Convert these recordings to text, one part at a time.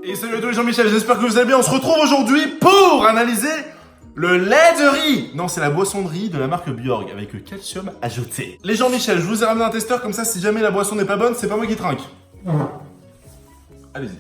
Et salut à tous les Jean-Michel, j'espère que vous allez bien. On se retrouve aujourd'hui pour analyser le lait de riz. Non, c'est la boisson de riz de la marque Bjorg avec le calcium ajouté. Les Jean-Michel, je vous ai ramené un testeur comme ça, si jamais la boisson n'est pas bonne, c'est pas moi qui trinque. Allez-y.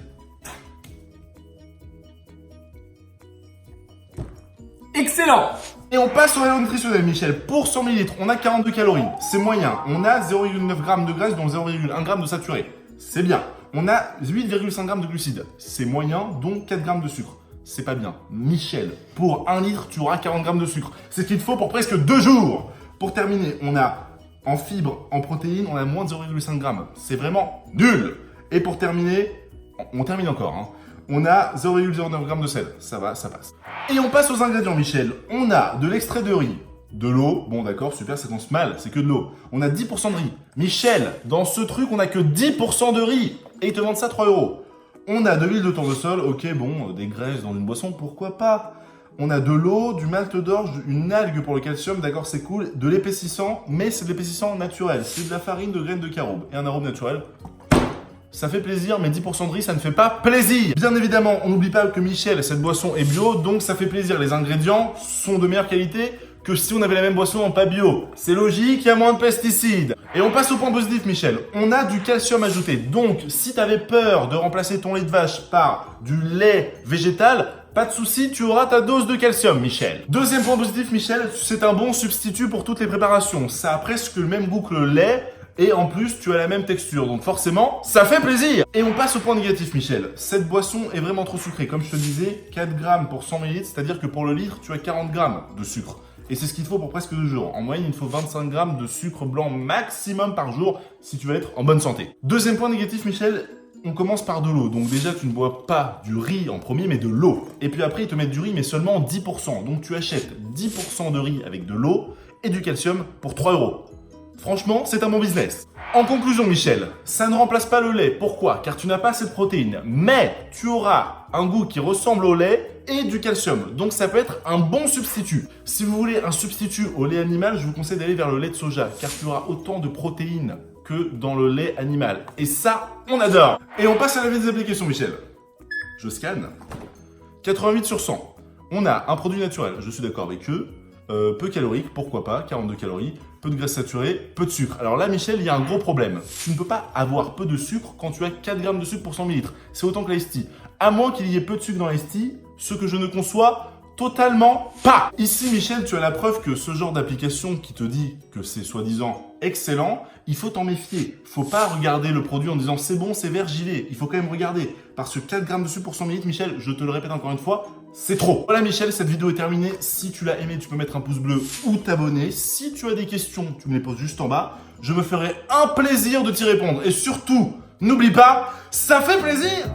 Excellent! Et on passe au rayon nutritionnel, Michel. Pour 100 ml, on a 42 calories. C'est moyen. On a 0,9 g de graisse, dont 0,1 g de saturé. C'est bien. On a 8,5 g de glucides. C'est moyen, dont 4 g de sucre. C'est pas bien. Michel, pour 1 litre, tu auras 40 g de sucre. C'est ce qu'il te faut pour presque 2 jours. Pour terminer, on a en fibres, en protéines, on a moins de 0,5 g. C'est vraiment nul. Et pour terminer, on termine encore, hein. On a 0,09 g de sel. Ça va, ça passe. Et on passe aux ingrédients, Michel. On a de l'extrait de riz, de l'eau. Bon, d'accord, super, ça commence mal, c'est que de l'eau. On a 10% de riz. Michel, dans ce truc, on a que 10% de riz. Et ils te vendent ça 3 €. On a de l'huile de tournesol. Ok, bon, des graisses dans une boisson, pourquoi pas. On a de l'eau, du malt d'orge, une algue pour le calcium, d'accord, c'est cool. De l'épaississant, mais c'est de l'épaississant naturel. C'est de la farine de graines de caroube et un arôme naturel. Ça fait plaisir, mais 10% de riz, ça ne fait pas plaisir. Bien évidemment, on n'oublie pas que Michel, cette boisson est bio, donc ça fait plaisir. Les ingrédients sont de meilleure qualité que si on avait la même boisson en pas bio. C'est logique, il y a moins de pesticides. Et on passe au point positif, Michel. On a du calcium ajouté. Donc, si tu avais peur de remplacer ton lait de vache par du lait végétal, pas de souci, tu auras ta dose de calcium, Michel. Deuxième point positif, Michel, c'est un bon substitut pour toutes les préparations. Ça a presque le même goût que le lait. Et en plus, tu as la même texture, donc forcément, ça fait plaisir. Et on passe au point négatif, Michel. Cette boisson est vraiment trop sucrée. Comme je te disais, 4 grammes pour 100 ml, c'est-à-dire que pour le litre, tu as 40 grammes de sucre. Et c'est ce qu'il te faut pour presque 2 jours. En moyenne, il faut 25 grammes de sucre blanc maximum par jour si tu veux être en bonne santé. Deuxième point négatif, Michel, on commence par de l'eau. Donc déjà, tu ne bois pas du riz en premier, mais de l'eau. Et puis après, ils te mettent du riz, mais seulement 10%. Donc tu achètes 10% de riz avec de l'eau et du calcium pour 3 €. Franchement, c'est un bon business. En conclusion, Michel, ça ne remplace pas le lait. Pourquoi? Car tu n'as pas assez de protéines. Mais tu auras un goût qui ressemble au lait et du calcium. Donc ça peut être un bon substitut. Si vous voulez un substitut au lait animal, je vous conseille d'aller vers le lait de soja. Car tu auras autant de protéines que dans le lait animal. Et ça, on adore. Et on passe à la vie des applications, Michel. Je scanne. 88 sur 100. On a un produit naturel, je suis d'accord avec eux. Peu calorique, pourquoi pas, 42 calories, peu de graisse saturée, peu de sucre. Alors là, Michel, il y a un gros problème. Tu ne peux pas avoir peu de sucre quand tu as 4 grammes de sucre pour 100 ml. C'est autant que l'Ice Tea. À moins qu'il y ait peu de sucre dans l'Ice Tea, ce que je ne conçois totalement pas. Ici, Michel, tu as la preuve que ce genre d'application qui te dit que c'est soi-disant excellent, il faut t'en méfier. Faut pas regarder le produit en disant c'est bon, c'est vert, j'y vais. Il faut quand même regarder. Parce que 4 grammes de sucre pour 100 ml, Michel, je te le répète encore une fois, c'est trop. Voilà Michel, cette vidéo est terminée. Si tu l'as aimé, tu peux mettre un pouce bleu ou t'abonner. Si tu as des questions, tu me les poses juste en bas. Je me ferai un plaisir de t'y répondre. Et surtout, n'oublie pas, ça fait plaisir!